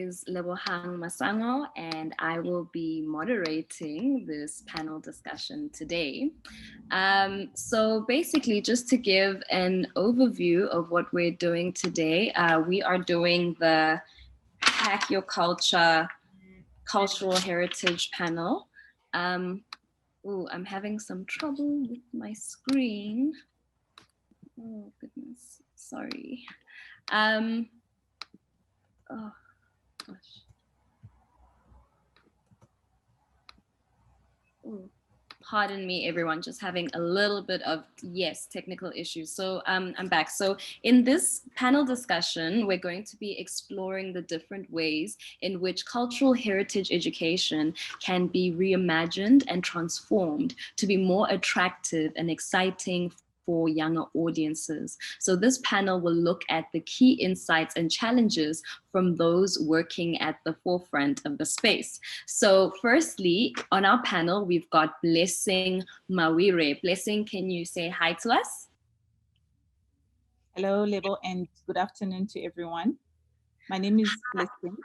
is Lebohang Masango, and I will be moderating this panel discussion today. So basically, just to give an overview of what we're doing today, we are doing the Hack Your Culture Cultural Heritage panel. Oh, I'm having some trouble with my screen. Oh, goodness, sorry. Oh, gosh. Ooh. Pardon me, everyone, just having a little bit of, yes, technical issues. So I'm back. So in this panel discussion, we're going to be exploring the different ways in which cultural heritage education can be reimagined and transformed to be more attractive and exciting for younger audiences. So this panel will look at the key insights and challenges from those working at the forefront of the space. So firstly, on our panel, we've got Blessing Mawire. Blessing, can you say hi to us? Hello, Lebo, and good afternoon to everyone. My name is Blessing.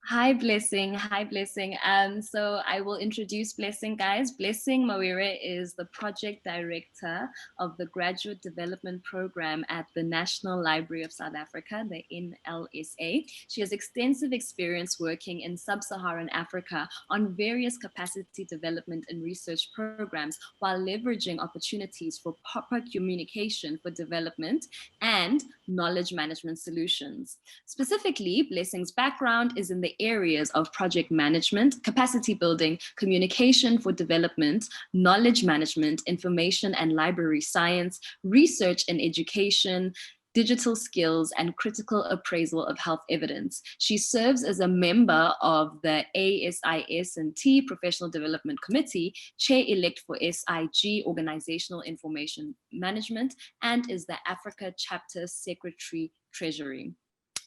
Hi, Blessing. Hi, Blessing. So I will introduce Blessing, guys. Blessing Mawire is the project director of the Graduate Development Program at the National Library of South Africa, the NLSA. She has extensive experience working in sub-Saharan Africa on various capacity development and research programs while leveraging opportunities for proper communication for development and knowledge management solutions. Specifically, Blessing's background is in the areas of project management, capacity building, communication for development, knowledge management, information and library science, research and education, digital skills, and critical appraisal of health evidence. She serves as a member of the ASIS&T Professional Development Committee, chair-elect for SIG Organizational Information Management, and is the Africa Chapter Secretary Treasury.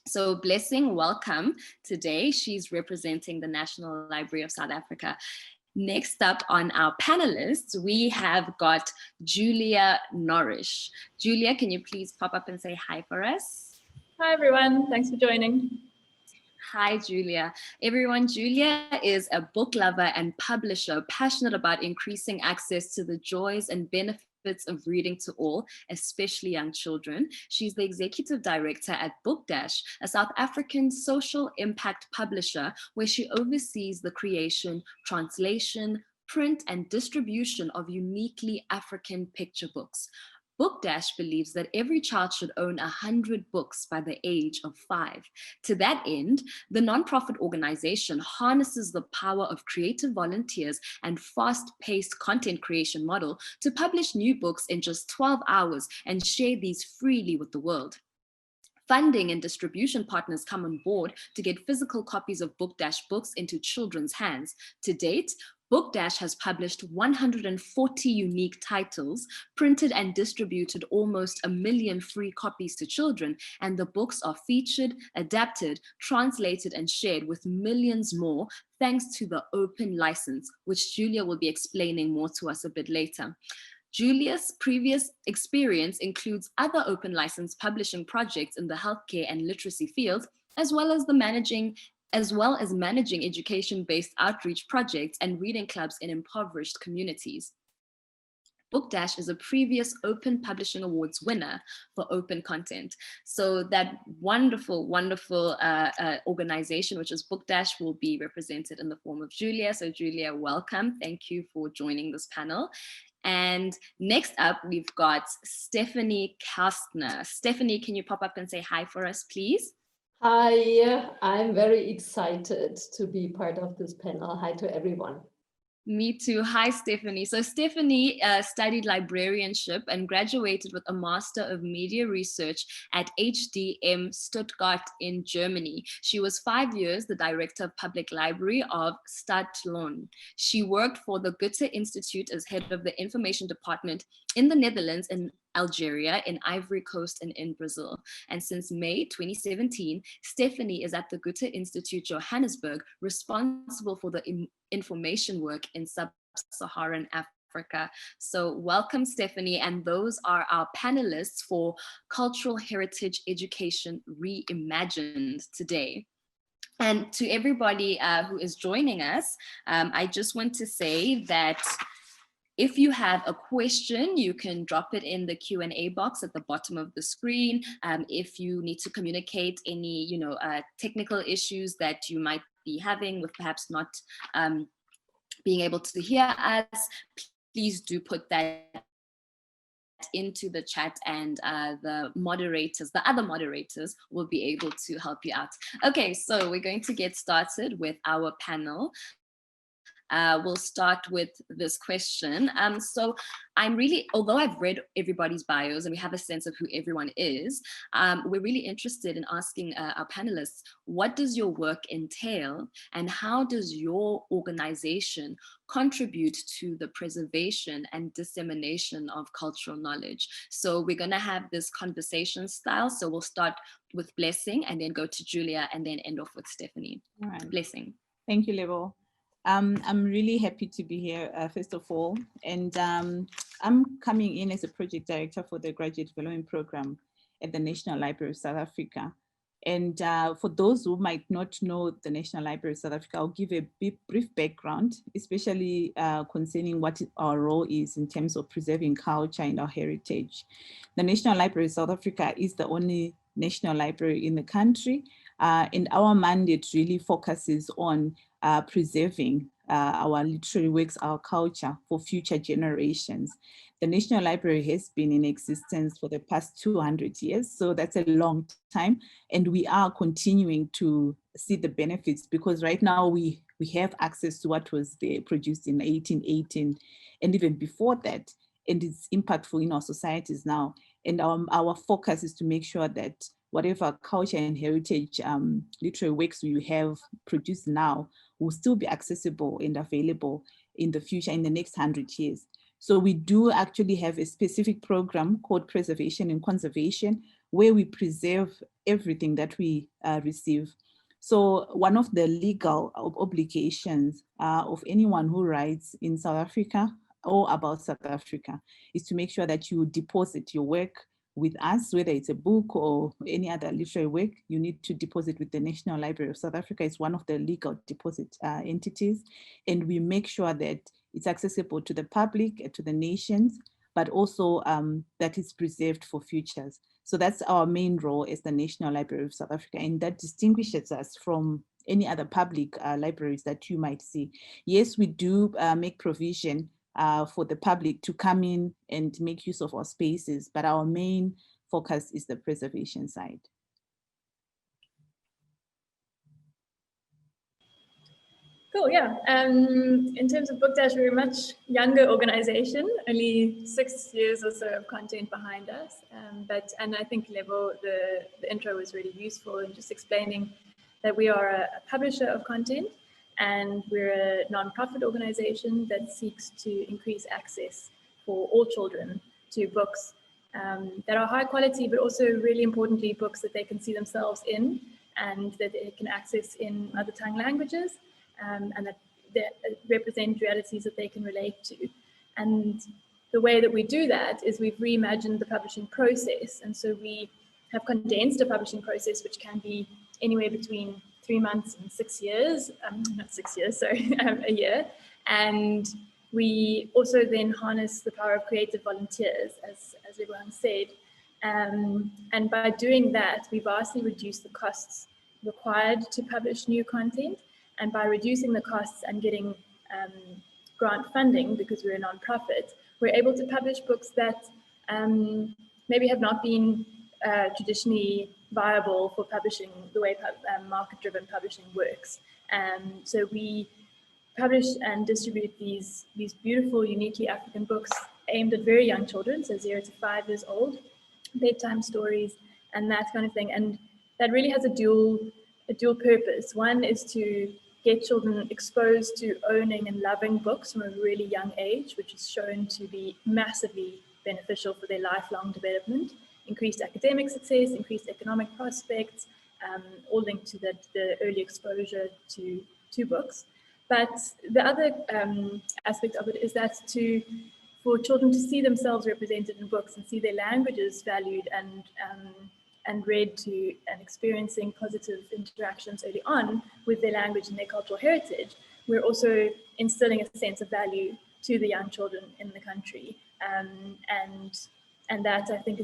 So Blessing, welcome today. She's representing the National Library of South Africa. Next up on our panelists, we have got Julia Norrish. Julia, can you please pop up and say hi for us? Hi, everyone. Thanks for joining. Hi, Julia. Everyone, Julia is a book lover and publisher passionate about increasing access to the joys and benefits of reading to all, especially young children. She's the executive director at Book Dash, a South African social impact publisher where she oversees the creation, translation, print, and distribution of uniquely African picture books. Book Dash believes that every child should own 100 books by the age of 5. To that end, the nonprofit organization harnesses the power of creative volunteers and fast-paced content creation model to publish new books in just 12 hours and share these freely with the world. Funding and distribution partners come on board to get physical copies of Book Dash books into children's hands. To date, Book Dash has published 140 unique titles, printed and distributed almost 1 million free copies to children, and the books are featured, adapted, translated, and shared with millions more thanks to the open license, which Julia will be explaining more to us a bit later. Julia's previous experience includes other open license publishing projects in the healthcare and literacy fields, as well as managing education-based outreach projects and reading clubs in impoverished communities. Book Dash is a previous Open Publishing Awards winner for open content. So that wonderful, wonderful organization, which is Book Dash, will be represented in the form of Julia. So Julia, welcome. Thank you for joining this panel. And next up, we've got Stefanie Kastner. Stefanie, can you pop up and say hi for us, please? Hi, I'm very excited to be part of this panel. Hi to everyone. Me too. Hi, Stefanie. So Stefanie studied librarianship and graduated with a Master of Media Research at HDM Stuttgart in Germany. She was 5 years the Director of Public Library of Stadtlohn. She worked for the Goethe-Institut as head of the Information Department in the Netherlands and Algeria, in Ivory Coast, and in Brazil. And since May 2017, Stefanie is at the Goethe-Institut Johannesburg, responsible for the information work in sub-Saharan Africa. So welcome, Stefanie, and those are our panelists for Cultural Heritage Education Reimagined today. And to everybody who is joining us, I just want to say that if you have a question, you can drop it in the Q&A box at the bottom of the screen. If you need to communicate any, technical issues that you might be having with perhaps not being able to hear us, please do put that into the chat, and the other moderators will be able to help you out. Okay, so we're going to get started with our panel. We'll start with this question. So although I've read everybody's bios and we have a sense of who everyone is, we're really interested in asking our panelists, what does your work entail and how does your organization contribute to the preservation and dissemination of cultural knowledge? So we're going to have this conversation style. So we'll start with Blessing and then go to Julia and then end off with Stefanie. All right. Blessing. Thank you, Lebo. I'm really happy to be here, first of all, and I'm coming in as a project director for the Graduate Development Program at the National Library of South Africa. And for those who might not know the National Library of South Africa, I'll give a brief background, especially concerning what our role is in terms of preserving culture and our heritage. The National Library of South Africa is the only national library in the country, and our mandate really focuses on preserving our literary works, our culture for future generations. The National Library has been in existence for the past 200 years, so that's a long time, and we are continuing to see the benefits because right now we have access to what was produced in 1818 and even before that, and it's impactful in our societies now. And our focus is to make sure that whatever culture and heritage literary works we have produced now will still be accessible and available in the future, in the next 100 years. So we do actually have a specific program called Preservation and Conservation, where we preserve everything that we receive. So one of the legal obligations of anyone who writes in South Africa or about South Africa is to make sure that you deposit your work with us, whether it's a book or any other literary work. You need to deposit with the National Library of South Africa. It's one of the legal deposit entities. And we make sure that it's accessible to the public, to the nations, but also that it's preserved for futures. So that's our main role as the National Library of South Africa. And that distinguishes us from any other public libraries that you might see. Yes, we do make provision for the public to come in and make use of our spaces, but our main focus is the preservation side. Cool, yeah. In terms of Book Dash, we're a much younger organization, only 6 years or so of content behind us. And I think Lebo, the intro was really useful in just explaining that we are a publisher of content, and we're a non-profit organization that seeks to increase access for all children to books that are high quality, but also really importantly, books that they can see themselves in and that they can access in mother tongue languages, and that represent realities that they can relate to. And the way that we do that is we've reimagined the publishing process. And so we have condensed a publishing process, which can be anywhere between 3 months and 6 years, not 6 years, sorry, a year. And we also then harness the power of creative volunteers, as everyone said. And by doing that, we vastly reduce the costs required to publish new content. And by reducing the costs and getting grant funding, because we're a nonprofit, we're able to publish books that maybe have not been traditionally viable for publishing the way market-driven publishing works. So we publish and distribute these beautiful, uniquely African books aimed at very young children, so 0 to 5 years old, bedtime stories, and that kind of thing. And that really has a dual purpose. One is to get children exposed to owning and loving books from a really young age, which is shown to be massively beneficial for their lifelong development, increased academic success, increased economic prospects, all linked to the early exposure to books. But the other aspect of it is that for children to see themselves represented in books and see their languages valued and read to and experiencing positive interactions early on with their language and their cultural heritage, we're also instilling a sense of value to the young children in the country. And that, I think,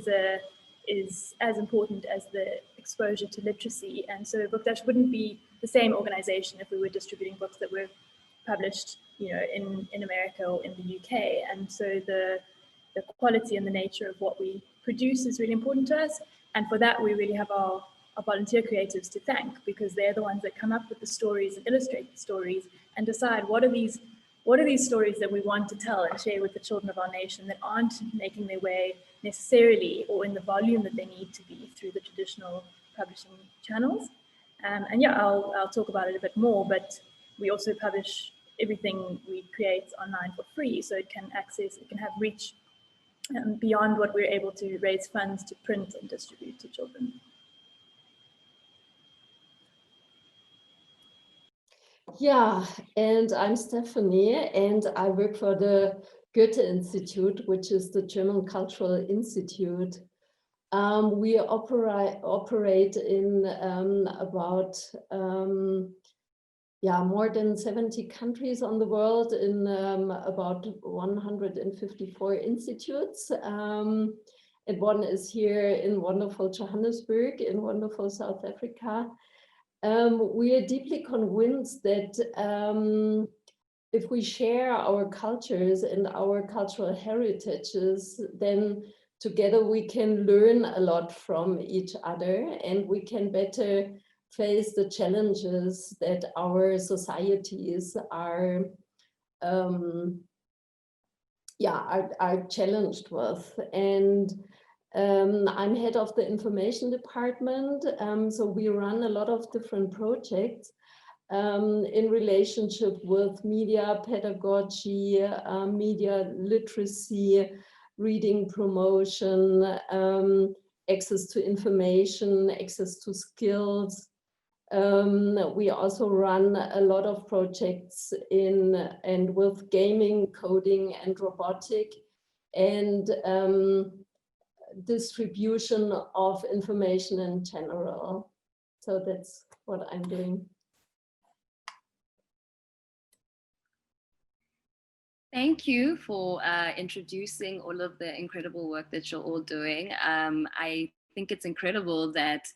is as important as the exposure to literacy. And so Book Dash wouldn't be the same organization if we were distributing books that were published, in America or in the UK. And so the quality and the nature of what we produce is really important to us. And for that, we really have our volunteer creatives to thank, because they're the ones that come up with the stories and illustrate the stories and decide what are these stories that we want to tell and share with the children of our nation that aren't making their way necessarily or in the volume that they need to be through the traditional publishing channels. And yeah, I'll talk about it a bit more, but we also publish everything we create online for free, so it can have reach beyond what we're able to raise funds to print and distribute to children. Yeah, and I'm Stefanie, and I work for the Goethe-Institut, which is the German Cultural Institute. We operate in about more than 70 countries on the world, in about 154 institutes. And one is here in wonderful Johannesburg, in wonderful South Africa. We are deeply convinced that if we share our cultures and our cultural heritages, then together we can learn a lot from each other, and we can better face the challenges that our societies are challenged with. And I'm head of the information department, so we run a lot of different projects in relationship with media pedagogy, media literacy, reading promotion, access to information, access to skills. We also run a lot of projects in and with gaming, coding, and robotic, and distribution of information in general. So that's what I'm doing. Thank you for introducing all of the incredible work that you're all doing. I think it's incredible that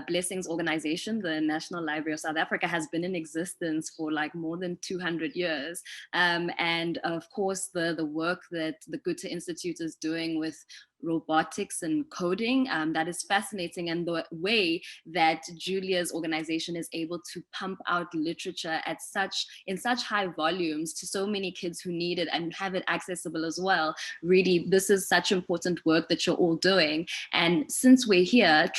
Blessing's organization, the National Library of South Africa, has been in existence for like more than 200 years. And of course, the work that the Goethe-Institut is doing with robotics and coding, that is fascinating, and the way that Julia's organization is able to pump out literature in such high volumes to so many kids who need it and have it accessible as well. Really, this is such important work that you're all doing. And since we're here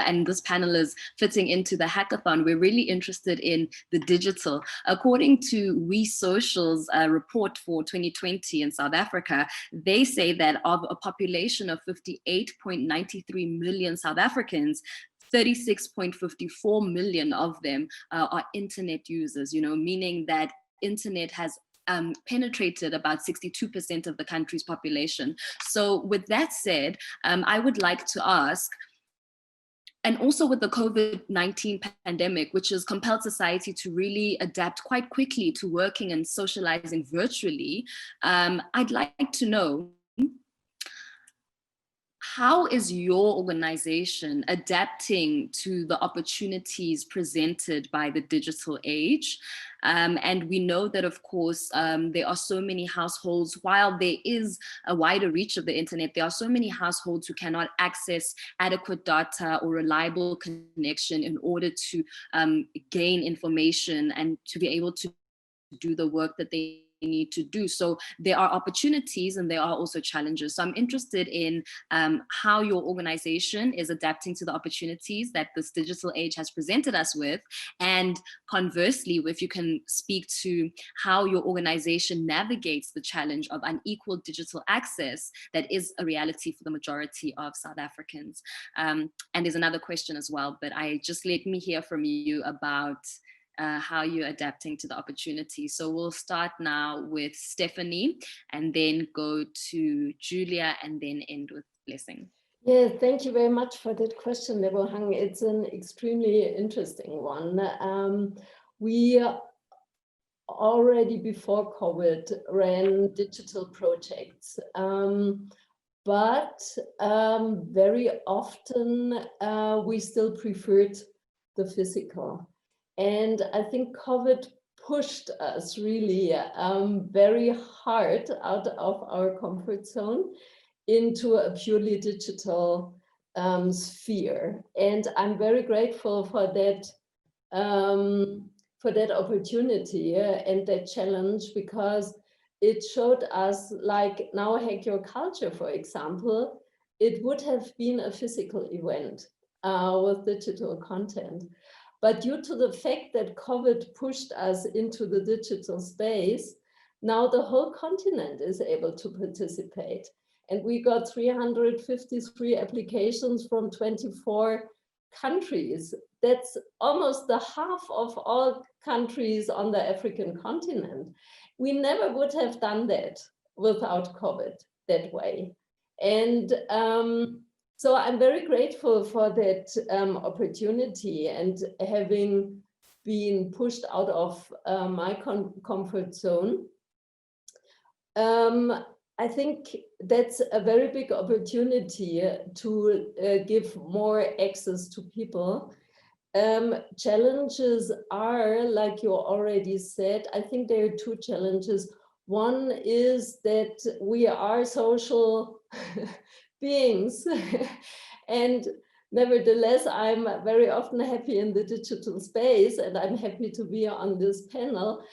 and this panel is fitting into the hackathon, we're really interested in the digital. According to We Social's report for 2020 in South Africa, they say that of a population of 58.93 million South Africans, 36.54 million of them are internet users, meaning that internet has penetrated about 62% of the country's population. So with that said, I would like to ask, and also with the COVID-19 pandemic, which has compelled society to really adapt quite quickly to working and socializing virtually, I'd like to know, how is your organization adapting to the opportunities presented by the digital age? And we know that, of course, there are so many households, while there is a wider reach of the internet, there are so many households who cannot access adequate data or reliable connection in order to gain information and to be able to do the work that they need to do. So there are opportunities and there are also challenges. So I'm interested in how your organization is adapting to the opportunities that this digital age has presented us with. And conversely, if you can speak to how your organization navigates the challenge of unequal digital access that is a reality for the majority of South Africans. And there's another question as well, but let me hear from you about how you're adapting to the opportunity. So we'll start now with Stefanie and then go to Julia and then end with Blessing. Yeah, thank you very much for that question, Lebohang. It's an extremely interesting one. We already before COVID ran digital projects, but very often we still preferred the physical. And I think COVID pushed us really very hard out of our comfort zone into a purely digital sphere. And I'm very grateful for that opportunity and that challenge, because it showed us, like now Hack Your Culture, for example, it would have been a physical event with digital content. But due to the fact that COVID pushed us into the digital space, now the whole continent is able to participate. And we got 353 applications from 24 countries. That's almost the half of all countries on the African continent. We never would have done that without COVID that way. And so I'm very grateful for that opportunity, and having been pushed out of my comfort zone. I think that's a very big opportunity to give more access to people. Challenges are, like you already said, I think there are two challenges. One is that we are social beings, and nevertheless, I'm very often happy in the digital space, and I'm happy to be on this panel.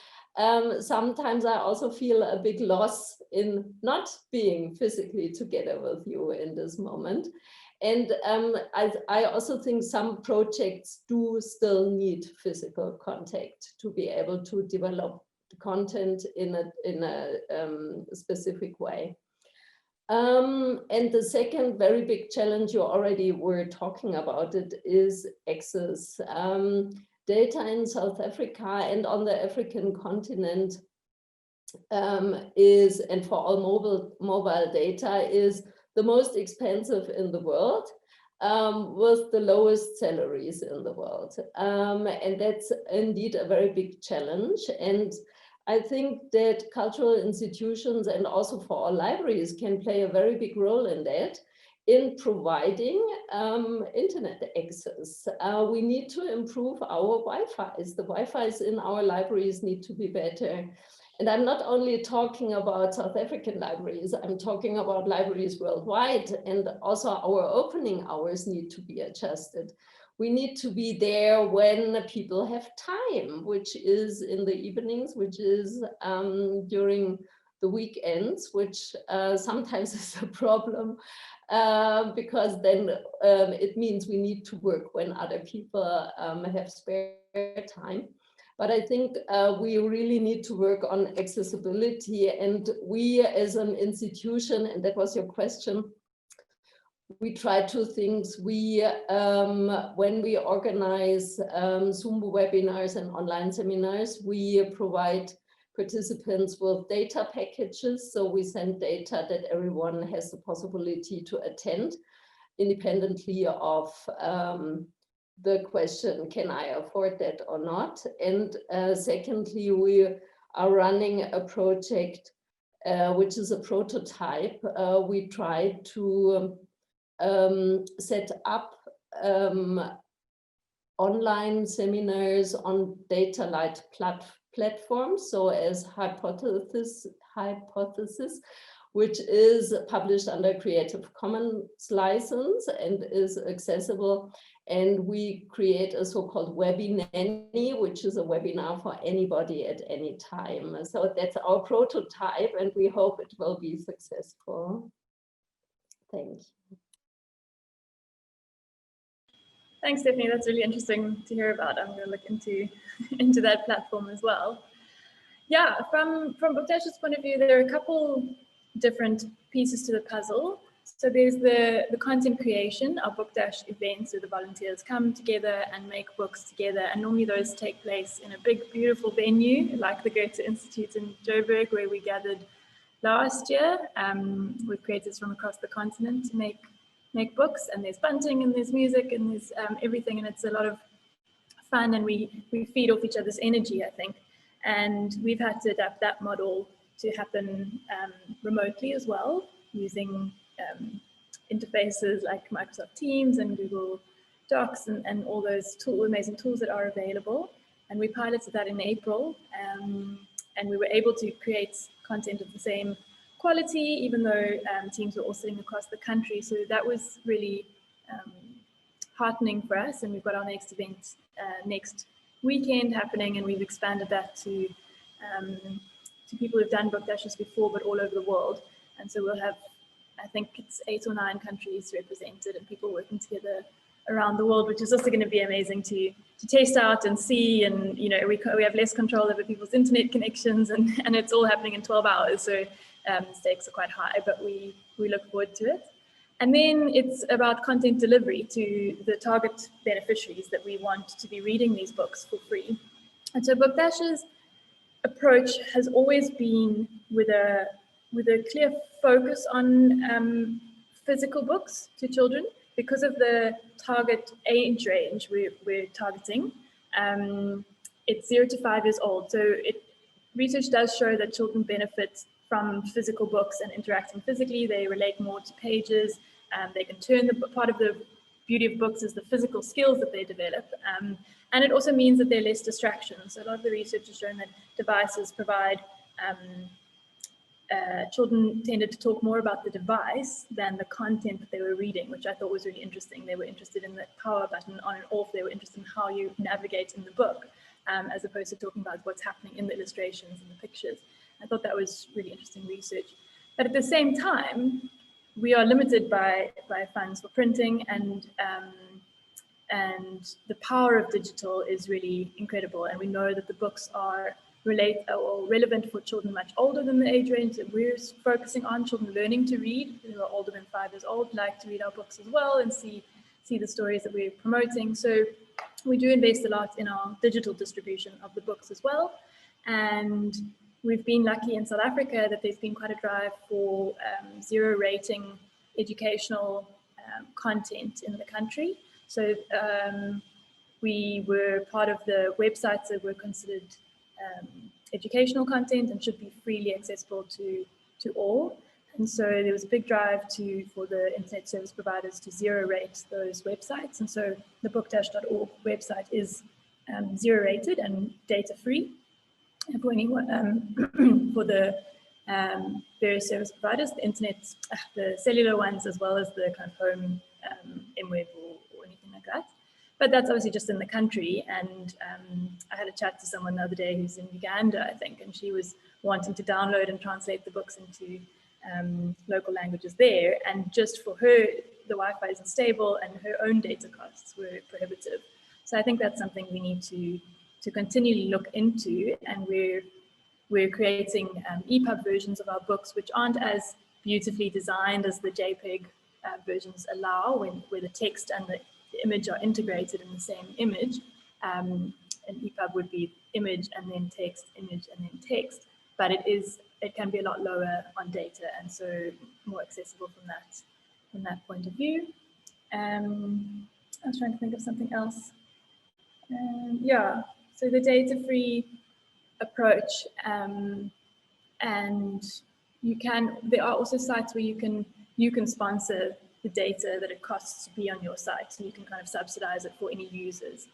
Sometimes I also feel a big loss in not being physically together with you in this moment. And I also think some projects do still need physical contact to be able to develop content in a specific way. And the second very big challenge, you already were talking about it, is access. Data in South Africa and on the African continent is, and for all mobile data, is the most expensive in the world, with the lowest salaries in the world. And that's indeed a very big challenge. And I think that cultural institutions and also for our libraries can play a very big role in that, in providing internet access. We need to improve our Wi-Fi's. The Wi-Fi's in our libraries need to be better. And I'm not only talking about South African libraries, I'm talking about libraries worldwide, and also our opening hours need to be adjusted. We need to be there when people have time, which is in the evenings, which is during the weekends, which sometimes is a problem, because then it means we need to work when other people have spare time. But I think we really need to work on accessibility, and we as an institution, and that was your question, we try two things. We, when we organize Zoom webinars and online seminars, we provide participants with data packages. So we send data that everyone has the possibility to attend, independently of the question, can I afford that or not? And secondly, we are running a project, which is a prototype. We try to set up online seminars on data light platforms, so as Hypothesis, which is published under Creative Commons license and is accessible. And we create a so-called Webinanny, which is a webinar for anybody at any time. So that's our prototype, and we hope it will be successful. Thank you. Thanks, Stefanie. That's really interesting to hear about. I'm going to look into that platform as well. Yeah, from Bookdash's point of view, there are a couple different pieces to the puzzle. So there's the content creation, our Bookdash events where the volunteers come together and make books together. And normally those take place in a big, beautiful venue like the Goethe-Institut in Joburg, where we gathered last year with creators from across the continent to make make books, and there's bunting and there's music and there's everything, and it's a lot of fun, and we feed off each other's energy, I think. And we've had to adapt that model to happen remotely as well, using interfaces like Microsoft Teams and Google Docs and all those amazing tools that are available. And we piloted that in April, and we were able to create content of the same quality, even though teams were all sitting across the country. So that was really heartening for us. And we've got our next event next weekend happening, and we've expanded that to people who've done book dashes before, but all over the world. And so we'll have, I think it's 8 or 9 countries represented and people working together around the world, which is also going to be amazing to taste out and see. And you know, we have less control over people's internet connections, and it's all happening in 12 hours. So stakes are quite high, but we look forward to it. And then it's about content delivery to the target beneficiaries that we want to be reading these books for free. And so Book Dash's approach has always been with a clear focus on physical books to children, because of the target age range we're targeting. It's 0 to 5 years old. So research does show that children benefit from physical books and interacting physically. They relate more to pages. They can turn part of the beauty of books is the physical skills that they develop. And it also means that there are less distractions. So a lot of the research has shown that devices provide, children tended to talk more about the device than the content that they were reading, which I thought was really interesting. They were interested in the power button on and off. They were interested in how you navigate in the book, as opposed to talking about what's happening in the illustrations and the pictures. I thought that was really interesting research. But at the same time, we are limited by funds for printing, and the power of digital is really incredible. And we know that the books are relevant for children much older than the age range that we're focusing on. Children learning to read, who are older than 5 years old, like to read our books as well and see the stories that we're promoting. So we do invest a lot in our digital distribution of the books as well. And we've been lucky in South Africa that there's been quite a drive for 0 rating educational content in the country. So we were part of the websites that were considered educational content and should be freely accessible to all. And so there was a big drive for the internet service providers to 0 rate those websites. And so the bookdash.org website is 0 rated and data free for anyone, for the various service providers, the internet, the cellular ones, as well as the kind of home MWeb or anything like that. But that's obviously just in the country. And I had a chat to someone the other day who's in Uganda, I think, and she was wanting to download and translate the books into local languages there. And just for her, the Wi-Fi isn't stable and her own data costs were prohibitive. So I think that's something we need to continually look into. And we're creating EPUB versions of our books, which aren't as beautifully designed as the JPEG versions allow, where the text and the image are integrated in the same image. An EPUB would be image and then text, image and then text, but it can be a lot lower on data, and so more accessible from that point of view. I was trying to think of something else. Yeah, so the data-free approach, and there are also sites where you can sponsor the data that it costs to be on your site, so you can kind of subsidize it for any users,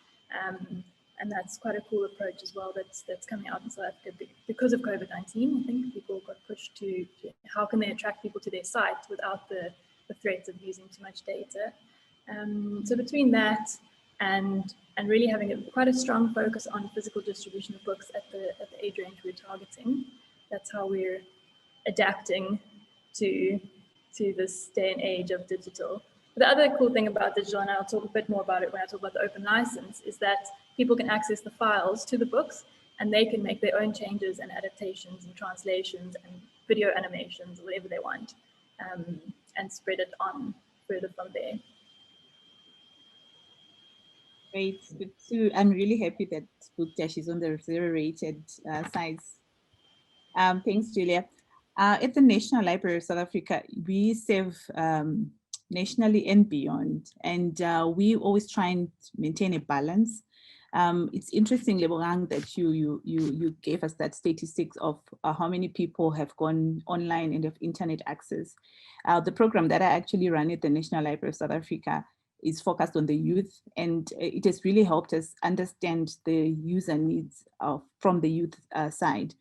and that's quite a cool approach as well. That's coming out in South Africa because of COVID-19. I think people got pushed to how can they attract people to their site without the threat of using too much data. So between that and really having quite a strong focus on physical distribution of books at the age range we're targeting, that's how we're adapting to this day and age of digital. But the other cool thing about digital, and I'll talk a bit more about it when I talk about the open license, is that people can access the files to the books and they can make their own changes and adaptations and translations and video animations, or whatever they want, and spread it on further from there. Great. I'm really happy that Bookdash is on the 0 rated size. Thanks, Julia. At the National Library of South Africa, we serve nationally and beyond. And we always try and maintain a balance. It's interesting, Lebogang, that you gave us that statistics of how many people have gone online and have internet access. The program that I actually run at the National Library of South Africa is focused on the youth, and it has really helped us understand the user needs from the youth side.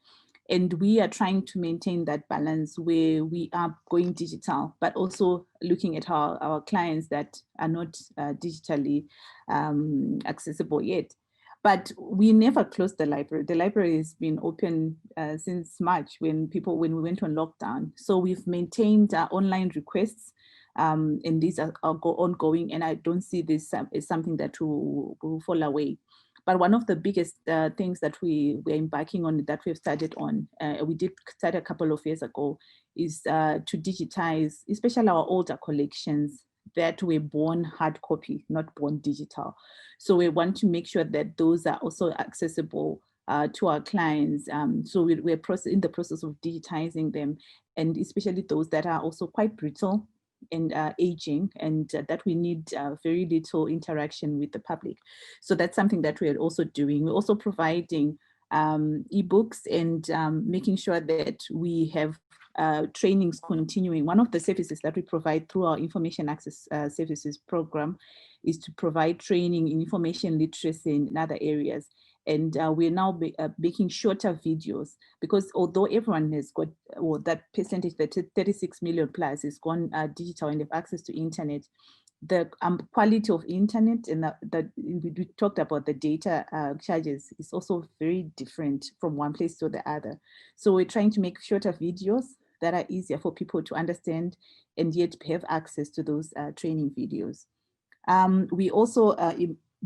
And we are trying to maintain that balance where we are going digital, but also looking at our clients that are not digitally accessible yet. But we never closed the library. The library has been open since March when we went on lockdown. So we've maintained our online requests, and these are ongoing, and I don't see this as something that will fall away. But one of the biggest things that we're embarking on, that we've started on, we did start a couple of years ago, is to digitize, especially our older collections that were born hard copy, not born digital. So we want to make sure that those are also accessible to our clients. So we're in the process of digitizing them, and especially those that are also quite brittle and aging, and that we need very little interaction with the public. So that's something that we're also doing. We're also providing ebooks and making sure that we have trainings continuing. One of the services that we provide through our information access services program is to provide training in information literacy in other areas. And we're now making shorter videos, because although everyone has got, well, that percentage, that 36 million plus is gone digital and have access to internet, the quality of internet and that we talked about the data charges is also very different from one place to the other. So we're trying to make shorter videos that are easier for people to understand and yet have access to those training videos. We also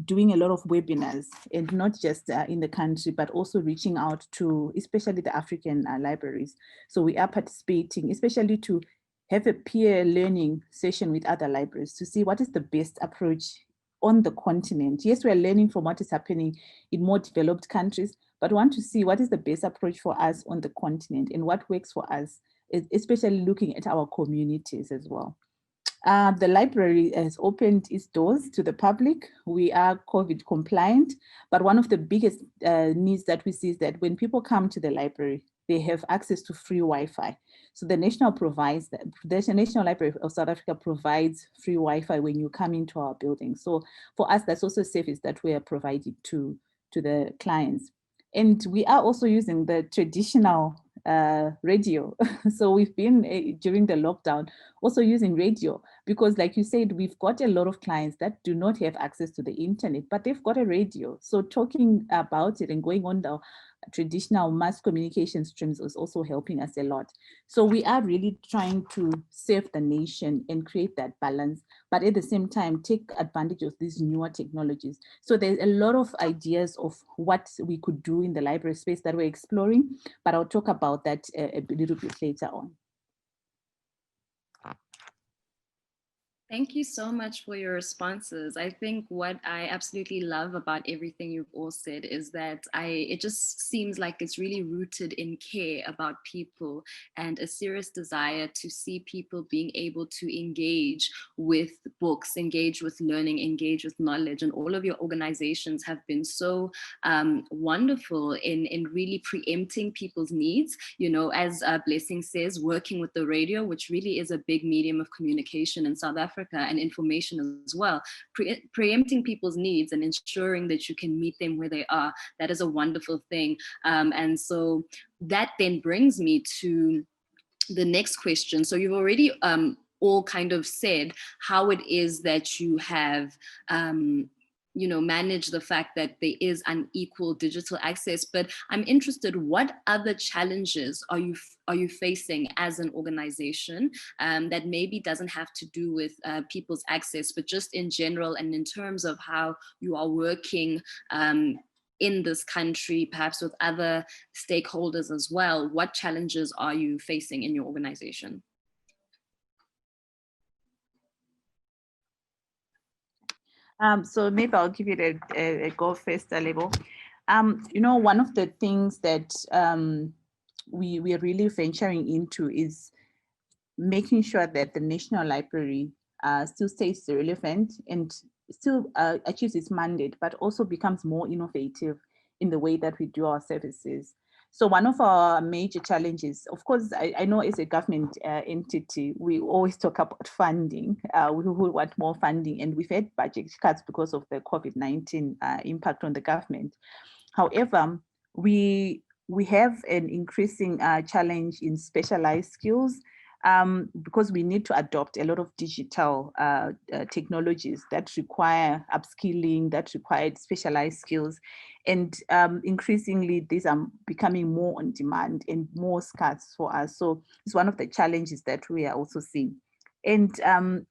doing a lot of webinars, and not just in the country, but also reaching out to especially the African libraries. So we are participating, especially to have a peer learning session with other libraries to see what is the best approach on the continent. Yes, we are learning from what is happening in more developed countries, but want to see what is the best approach for us on the continent and what works for us, especially looking at our communities as well. The library has opened its doors to the public. We are COVID compliant, but one of the biggest needs that we see is that when people come to the library, they have access to free Wi-Fi. So the National Library of South Africa provides free Wi-Fi when you come into our building. So for us, that's also a service that we are providing to the clients. And we are also using the traditional radio. So we've been during the lockdown also using radio, because like you said, we've got a lot of clients that do not have access to the internet, but they've got a radio. So talking about it and going on the traditional mass communication streams is also helping us a lot. So we are really trying to serve the nation and create that balance, but at the same time, take advantage of these newer technologies. So there's a lot of ideas of what we could do in the library space that we're exploring, but I'll talk about that a little bit later on. Thank you so much for your responses. I think what I absolutely love about everything you've all said is that it just seems like it's really rooted in care about people and a serious desire to see people being able to engage with books, engage with learning, engage with knowledge. And all of your organizations have been so wonderful in really preempting people's needs. You know, as Blessing says, working with the radio, which really is a big medium of communication in South Africa, and information as well, preempting people's needs and ensuring that you can meet them where they are. That is a wonderful thing. And so that then brings me to the next question. So you've already all kind of said how it is that you have manage the fact that there is unequal digital access, but I'm interested, what other challenges are you facing as an organization that maybe doesn't have to do with people's access, but just in general and in terms of how you are working in this country, perhaps with other stakeholders as well? What challenges are you facing in your organization? So maybe I'll give it a go first, Lebo. One of the things that we are really venturing into is making sure that the National Library still stays relevant and still achieves its mandate, but also becomes more innovative in the way that we do our services. So one of our major challenges, of course, I know as a government entity, we always talk about funding. We want more funding, and we've had budget cuts because of the COVID-19 impact on the government. However, we have an increasing challenge in specialized skills because we need to adopt a lot of digital technologies that require upskilling, that require specialized skills. And increasingly, these are becoming more on demand and more scarce for us. So it's one of the challenges that we are also seeing. And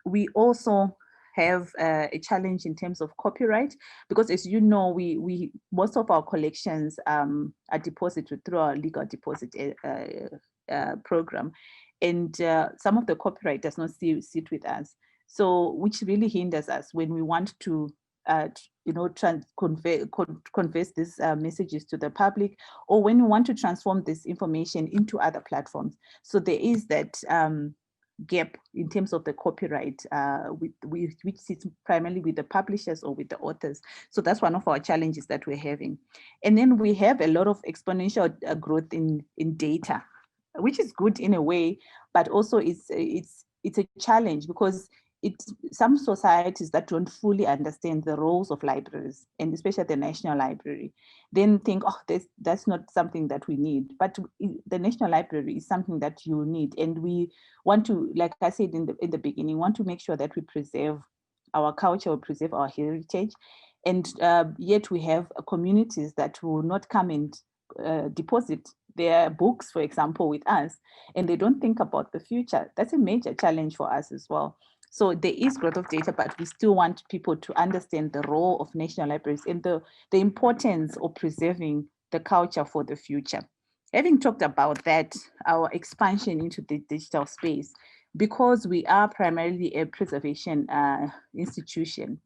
we also have a challenge in terms of copyright, because as you know, we most of our collections are deposited through our legal deposit program, and some of the copyright does not sit with us, so which really hinders us when we want to convey these messages to the public, or when we want to transform this information into other platforms. So there is that gap in terms of the copyright, which sits primarily with the publishers or with the authors. So that's one of our challenges that we're having. And then we have a lot of exponential growth in data, which is good in a way, but also it's a challenge because some societies that don't fully understand the roles of libraries, and especially the National Library, then think, oh, that's not something that we need. But the National Library is something that you need. And we want to, like I said in the beginning, want to make sure that we preserve our culture, or preserve our heritage. And yet we have communities that will not come and deposit their books, for example, with us, and they don't think about the future. That's a major challenge for us as well. So there is growth of data, but we still want people to understand the role of national libraries and the importance of preserving the culture for the future. Having talked about that, our expansion into the digital space, because we are primarily a preservation institution,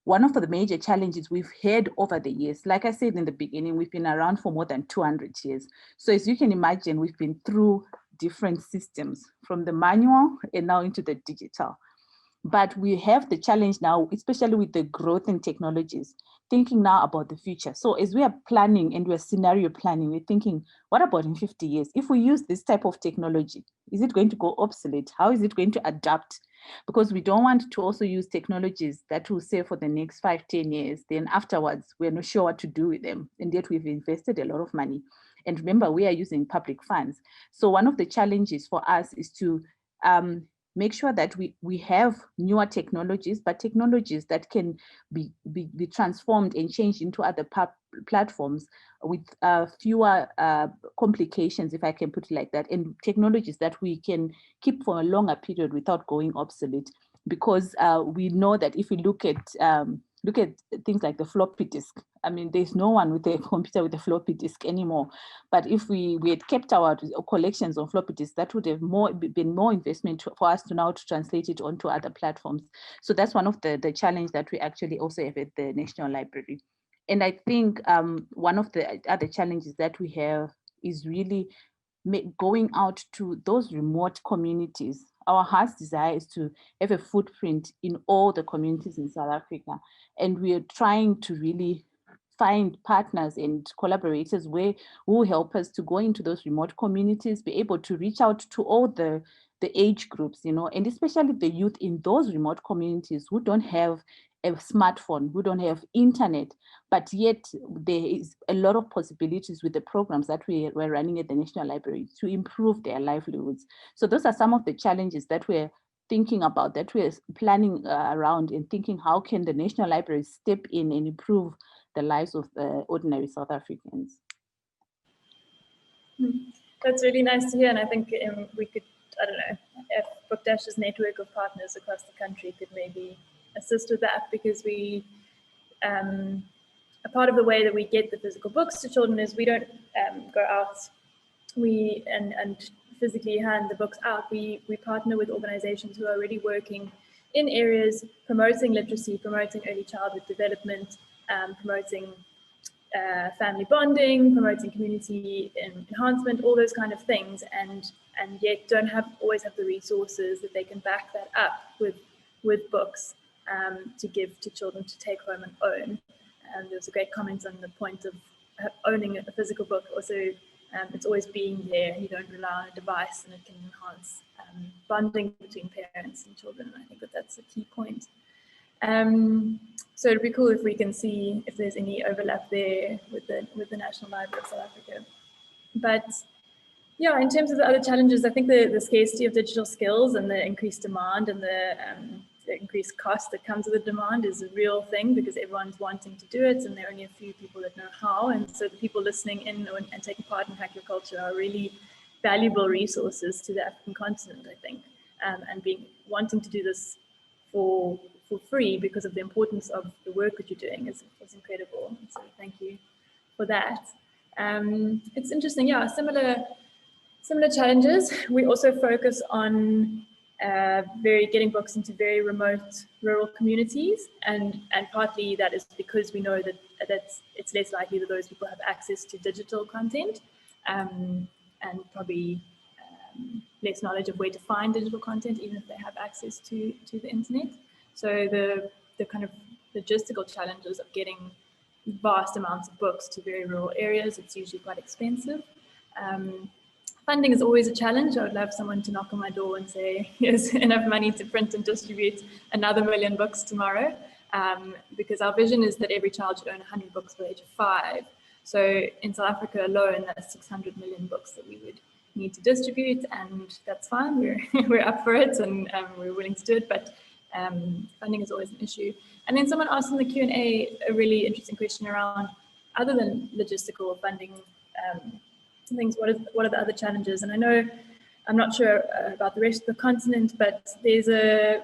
one of the major challenges we've had over the years, like I said in the beginning, we've been around for more than 200 years. So as you can imagine, we've been through different systems, from the manual and now into the digital. But we have the challenge now, especially with the growth in technologies, thinking now about the future. So as we are planning and we're scenario planning, we're thinking, what about in 50 years? If we use this type of technology, is it going to go obsolete? How is it going to adapt? Because we don't want to also use technologies that will say for the next 5-10 years, then afterwards, we're not sure what to do with them. And yet we've invested a lot of money. And remember, we are using public funds. So one of the challenges for us is to make sure that we have newer technologies, but technologies that can be transformed and changed into other platforms with fewer complications, if I can put it like that, and technologies that we can keep for a longer period without going obsolete. Because we know that if we look at things like the floppy disk, I mean, there's no one with a computer with a floppy disk anymore. But if we had kept our collections on floppy disk, that would have been more investment for us to now to translate it onto other platforms. So that's one of the challenge that we actually also have at the National Library. And I think one of the other challenges that we have is really going out to those remote communities. Our heart's desire is to have a footprint in all the communities in South Africa. And we are trying to really find partners and collaborators who will help us to go into those remote communities, be able to reach out to all the age groups, and especially the youth in those remote communities who don't have a smartphone, who don't have internet, but yet there is a lot of possibilities with the programs that we're running at the National Library to improve their livelihoods. So those are some of the challenges that we're thinking about, that we're planning around, and thinking how can the National Library step in and improve the lives of the ordinary South Africans. That's really nice to hear, and I think we could, I don't know, if Book Dash's network of partners across the country could maybe assist with that, because we, a part of the way that we get the physical books to children is we don't go out and physically hand the books out. We partner with organizations who are already working in areas promoting literacy, promoting early childhood development, promoting family bonding, promoting community enhancement, all those kind of things, and yet don't always have the resources that they can back that up with books to give to children to take home and own. There was a great comment on the point of owning a physical book. Also, it's always being there. You don't rely on a device, and it can enhance bonding between parents and children. I think that's a key point. So it'd be cool if we can see if there's any overlap there with the National Library of South Africa. But yeah, in terms of the other challenges, I think the scarcity of digital skills and the increased demand and the increased cost that comes with the demand is a real thing, because everyone's wanting to do it and there are only a few people that know how. And so the people listening in and taking part in Hack Your Culture are really valuable resources to the African continent, I think, and wanting to do this for free because of the importance of the work that you're doing is incredible. So thank you for that. It's interesting, yeah, similar challenges. We also focus on getting books into very remote rural communities, and partly that is because we know that it's less likely that those people have access to digital content, and probably less knowledge of where to find digital content, even if they have access to the internet. So the kind of logistical challenges of getting vast amounts of books to very rural areas, it's usually quite expensive. Funding is always a challenge. I would love someone to knock on my door and say, here's enough money to print and distribute another 1 million books tomorrow. Because our vision is that every child should own 100 books by the age of 5. So in South Africa alone, that's 600 million books that we would need to distribute, and that's fine. We're up for it, and we're willing to do it, but funding is always an issue. And then someone asked in the Q&A a really interesting question around, other than logistical funding, things, what are the other challenges? And I know, I'm not sure about the rest of the continent, but there's a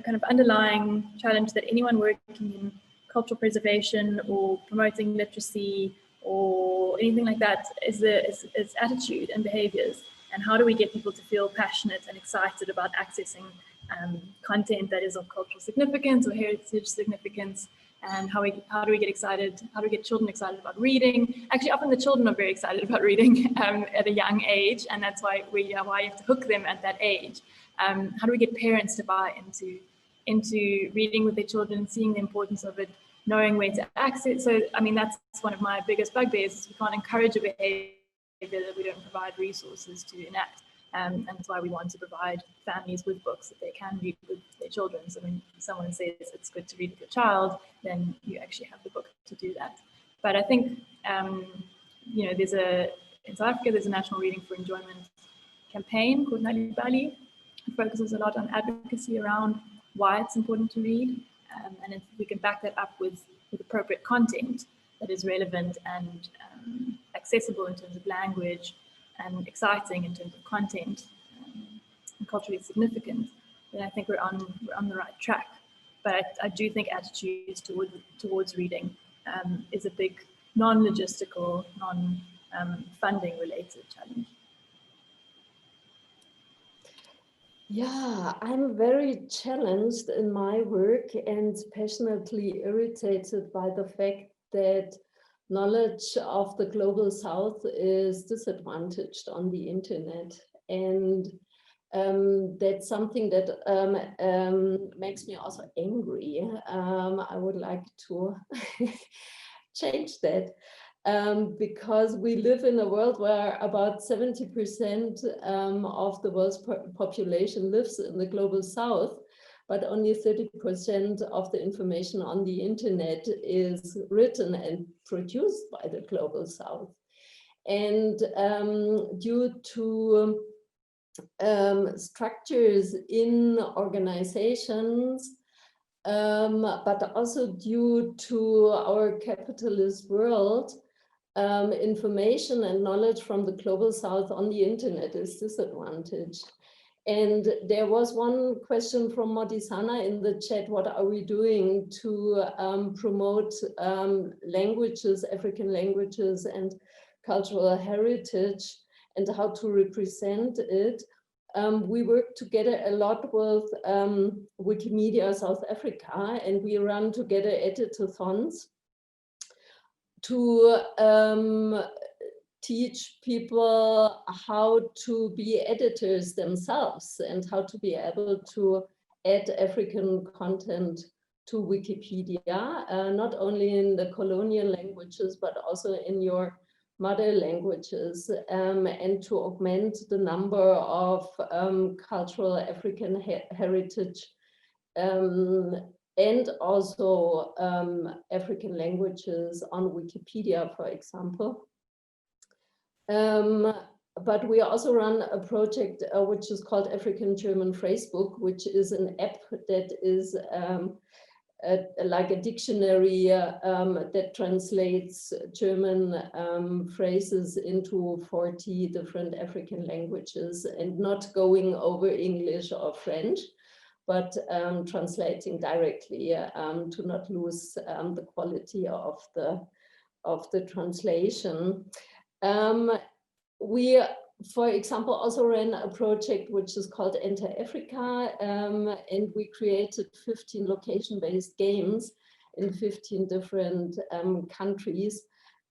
kind of underlying challenge that anyone working in cultural preservation or promoting literacy or anything like that is attitude and behaviors. And how do we get people to feel passionate and excited about accessing content that is of cultural significance or heritage significance? And how do we get excited? How do we get children excited about reading? Actually, often the children are very excited about reading at a young age, and that's why you have to hook them at that age. How do we get parents to buy into reading with their children, seeing the importance of it, knowing where to access? So, I mean, that's one of my biggest bugbears, is we can't encourage a behavior that we don't provide resources to enact. And that's why we want to provide families with books that they can read with their children. So when someone says it's good to read with your child, then you actually have the book to do that. But I think, in South Africa, there's a National Reading for Enjoyment campaign called Nali Bali. It focuses a lot on advocacy around why it's important to read. And if we can back that up with appropriate content that is relevant and accessible in terms of language, and exciting in terms of content, and culturally significant, then I think we're on the right track. But I do think attitudes towards reading is a big non-logistical, non-funding related challenge. Yeah, I'm very challenged in my work and passionately irritated by the fact that knowledge of the global south is disadvantaged on the internet. And that's something that makes me also angry. I would like to change that. Because we live in a world where about 70% of the world's population lives in the global south, but only 30% of the information on the internet is written and produced by the global south. And due to structures in organizations, but also due to our capitalist world, information and knowledge from the global south on the internet is disadvantaged. And there was one question from Modisana in the chat: what are we doing to promote languages, African languages and cultural heritage, and how to represent it? We work together a lot with Wikimedia South Africa, and we run together editathons to teach people how to be editors themselves and how to be able to add African content to Wikipedia, not only in the colonial languages, but also in your mother languages, and to augment the number of cultural African heritage and also African languages on Wikipedia, for example. But we also run a project which is called African German Phrasebook, which is an app that is like a dictionary that translates German phrases into 40 different African languages, and not going over English or French, but translating directly to not lose the quality of the translation. We, for example, also ran a project which is called Enter Africa, and we created 15 location-based games in 15 different countries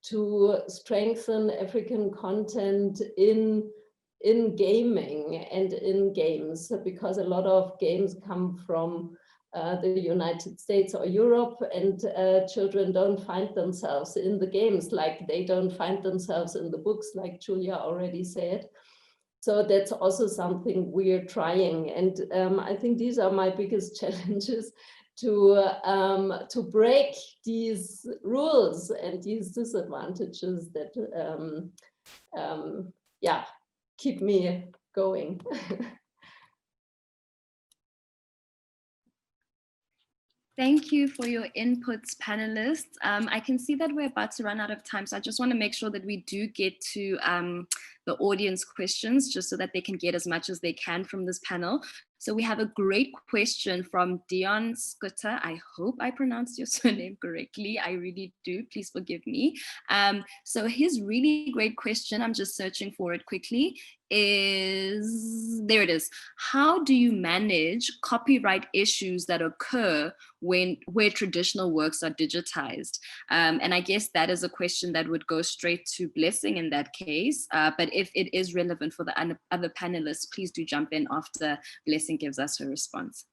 to strengthen African content in gaming and in games, because a lot of games come from the United States or Europe, and children don't find themselves in the games, like they don't find themselves in the books, like Julia already said. So that's also something we're trying, and I think these are my biggest challenges, to break these rules and these disadvantages that yeah, keep me going. Thank you for your inputs, panelists. I can see that we're about to run out of time, so I just want to make sure that we do get to the audience questions, just so that they can get as much as they can from this panel. So we have a great question from Dion Scooter. I hope I pronounced your surname correctly. I really do. Please forgive me. So his really great question, I'm just searching for it quickly, is, there it is. How do you manage copyright issues that occur where traditional works are digitized? And I guess that is a question that would go straight to Blessing in that case. But if it is relevant for the other panelists, please do jump in after Blessing gives us her response.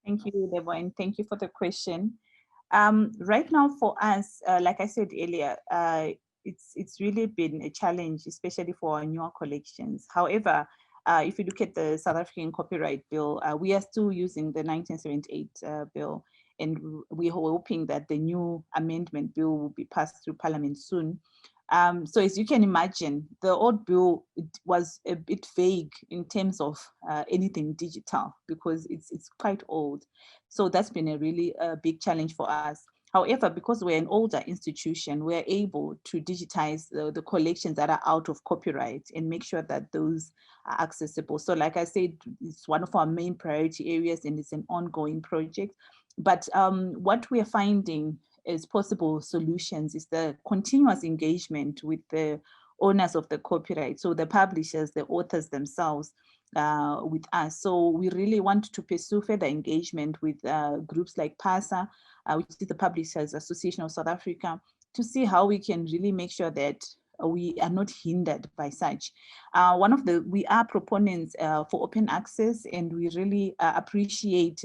Thank you, Deborah, and thank you for the question. Right now for us, like I said earlier, it's really been a challenge, especially for our newer collections. However, if you look at the South African Copyright Bill, we are still using the 1978 bill, and we're hoping that the new amendment bill will be passed through Parliament soon. So as you can imagine, the old bill was a bit vague in terms of anything digital, because it's quite old. So that's been a really big challenge for us. However, because we're an older institution, we're able to digitize the collections that are out of copyright and make sure that those are accessible. So like I said, it's one of our main priority areas, and it's an ongoing project. But what we're finding as possible solutions is the continuous engagement with the owners of the copyright, so the publishers, the authors themselves, with us. So we really want to pursue further engagement with groups like PASA, which is the Publishers Association of South Africa, to see how we can really make sure that we are not hindered by such. We are proponents for open access, and we really appreciate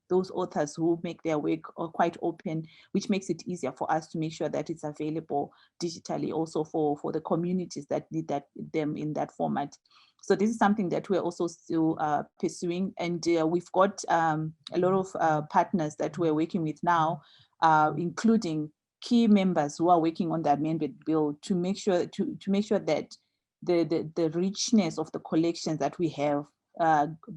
those authors who make their work quite open, which makes it easier for us to make sure that it's available digitally also for the communities that need them in that format. So this is something that we're also still pursuing, and we've got a lot of partners that we're working with now, including key members who are working on the amendment bill to make sure that the richness of the collections that we have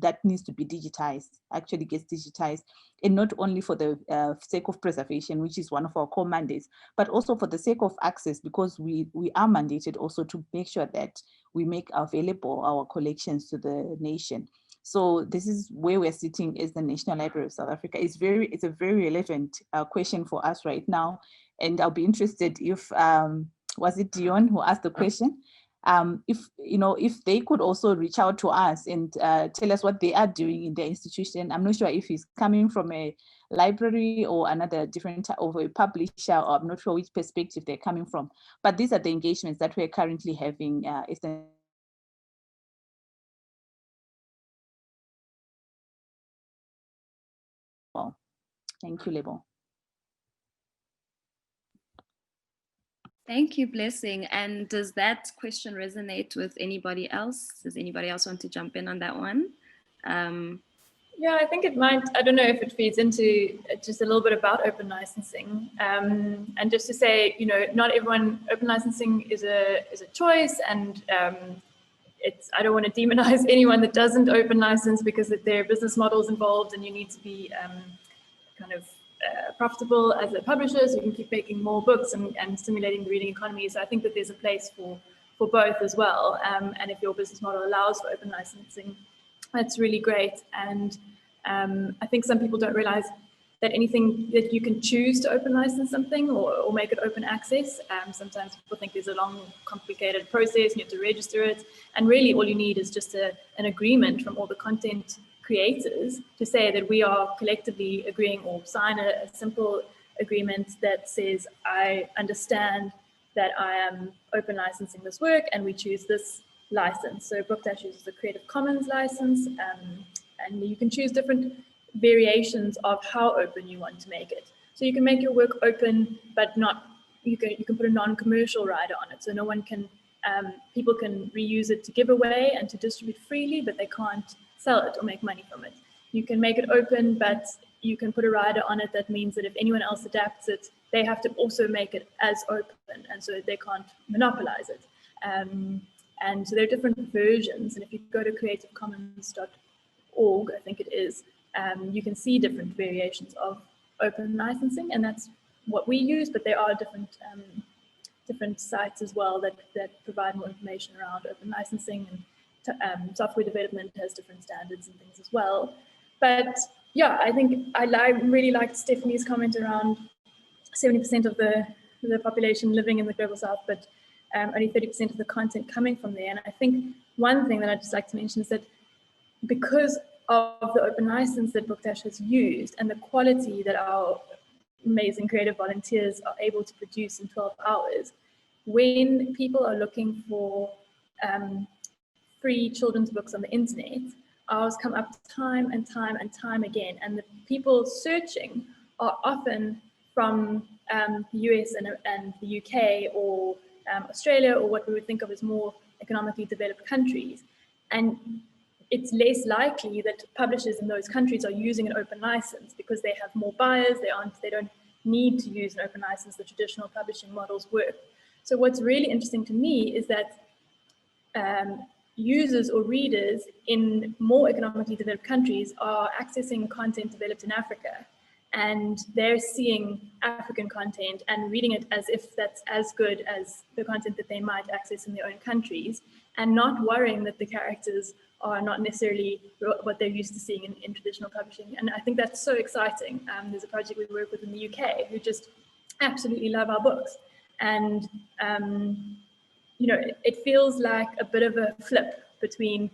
that needs to be digitized actually gets digitized, and not only for the sake of preservation, which is one of our core mandates, but also for the sake of access, because we are mandated also to make sure that we make available our collections to the nation. So this is where we're sitting as the National Library of South Africa. It's a very relevant question for us right now, and I'll be interested if was it Dion who asked the question? if they could also reach out to us and tell us what they are doing in their institution. I'm not sure if it's coming from a library or another different type of a publisher, or I'm not sure which perspective they're coming from, but these are the engagements that we're currently having. Well, thank you, Lebo. Thank you, Blessing. And does that question resonate with anybody else? Does anybody else want to jump in on that one? Yeah, I think it might. I don't know if it feeds into just a little bit about open licensing. And just to say, not everyone, open licensing is a choice, and I don't want to demonize anyone that doesn't open license, because there are business models involved, and you need to be kind of profitable as a publisher, so you can keep making more books and stimulating the reading economy. So I think that there's a place for both as well. And if your business model allows for open licensing, that's really great. And I think some people don't realize that anything that you can choose to open license something or make it open access. Sometimes people think there's a long, complicated process, you have to register it. And really all you need is just an agreement from all the content creators to say that we are collectively agreeing, or sign a simple agreement that says, I understand that I am open licensing this work and we choose this license. So Bookdash uses a Creative Commons license, and you can choose different variations of how open you want to make it. So you can make your work open, but not, you can put a non-commercial rider on it. So no one can, people can reuse it to give away and to distribute freely, but they can't sell it or make money from it. You can make it open, but you can put a rider on it that means that if anyone else adapts it, they have to also make it as open, and so they can't monopolize it. And so there are different versions, and if you go to creativecommons.org, I think it is, you can see different variations of open licensing, and that's what we use, but there are different sites as well that provide more information around open licensing, and software development has different standards and things as well. But yeah, I think I really liked Stefanie's comment around 70% of the population living in the global south, but only 30% of the content coming from there. And I think one thing that I'd just like to mention is that because of the open license that Bookdash has used and the quality that our amazing creative volunteers are able to produce in 12 hours, when people are looking for free children's books on the internet, ours come up time and time and time again. And the people searching are often from the US and the UK or Australia, or what we would think of as more economically developed countries. And it's less likely that publishers in those countries are using an open license because they have more buyers. They don't need to use an open license. The traditional publishing models work. So what's really interesting to me is that users or readers in more economically developed countries are accessing content developed in Africa, and they're seeing African content and reading it as if that's as good as the content that they might access in their own countries, and not worrying that the characters are not necessarily what they're used to seeing in traditional publishing. And I think that's so exciting. There's a project we work with in the UK who just absolutely love our books. And it feels like a bit of a flip between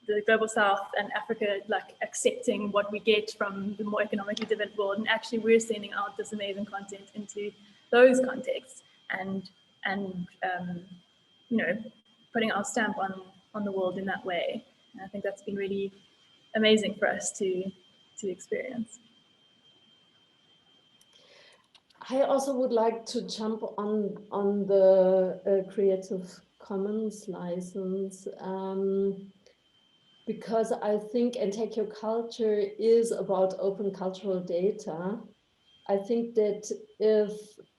the global south and Africa, like accepting what we get from the more economically developed world, and actually we're sending out this amazing content into those contexts and putting our stamp on the world in that way. And I think that's been really amazing for us to experience. I also would like to jump on the Creative Commons license, because I think And Take Your Culture is about open cultural data. I think that if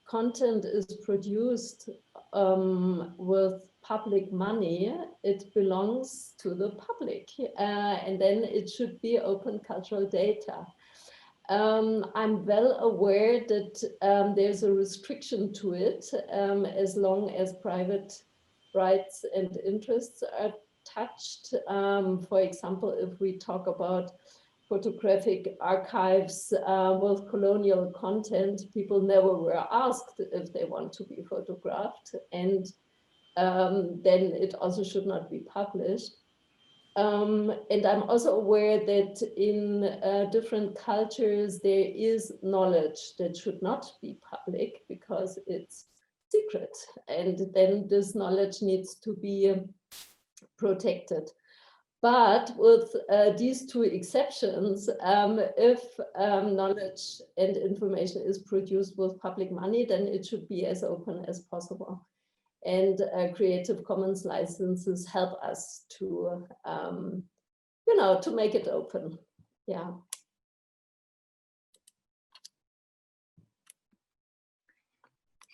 content is produced with public money, it belongs to the public, and then it should be open cultural data. I'm well aware that there's a restriction to it, as long as private rights and interests are touched. For example, if we talk about photographic archives with colonial content, people never were asked if they want to be photographed. And then it also should not be published. And I'm also aware that in different cultures, there is knowledge that should not be public because it's secret. And then this knowledge needs to be protected. But with these two exceptions, if knowledge and information is produced with public money, then it should be as open as possible. And Creative Commons licenses help us to, you know, to make it open. Yeah.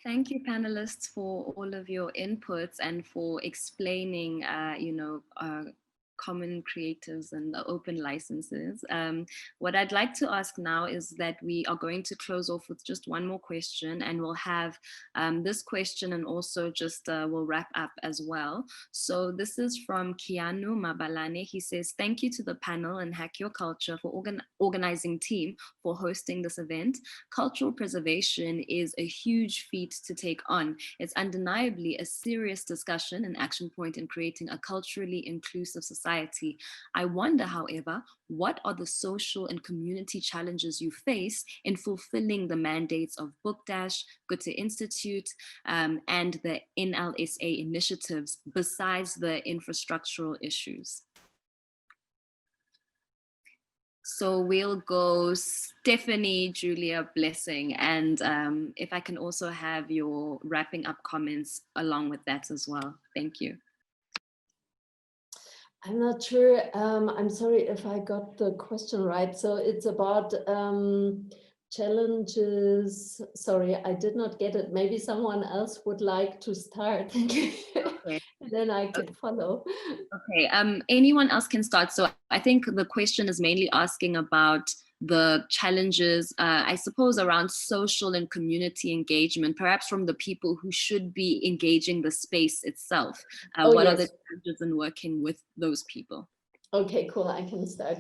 Thank you, panelists, for all of your inputs and for explaining, you know, common creatives and the open licenses. What I'd like to ask now is that we are going to close off with just one more question, and we'll have this question and also just we'll wrap up as well. So this is from Kianu Mabalane. He says, thank you to the panel and Hack Your Culture for organizing team for hosting this event. Cultural preservation is a huge feat to take on. It's undeniably a serious discussion and action point in creating a culturally inclusive society. I wonder, however, what are the social and community challenges you face in fulfilling the mandates of Book Dash, Goethe-Institut, and the NLSA initiatives besides the infrastructural issues? So we'll go Stefanie, Julia, Blessing, and if I can also have your wrapping up comments along with that as well. Thank you. I'm not sure, I'm sorry if I got the question right. So it's about challenges. Sorry, I did not get it. Maybe someone else would like to start. Okay. Then I can follow. Okay, anyone else can start. So I think the question is mainly asking about the challenges, I suppose, around social and community engagement, perhaps from the people who should be engaging the space itself. What are the challenges in working with those people? Okay, cool, I can start.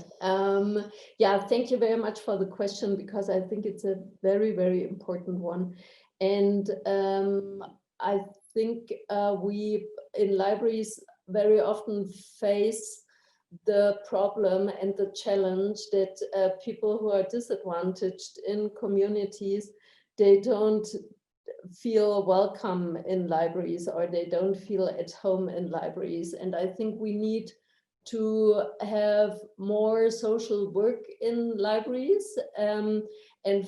Yeah, thank you very much for the question, because I think it's a very, very important one. And I think we in libraries very often face the problem and the challenge that people who are disadvantaged in communities, they don't feel welcome in libraries, or they don't feel at home in libraries. And I think we need to have more social work in libraries, and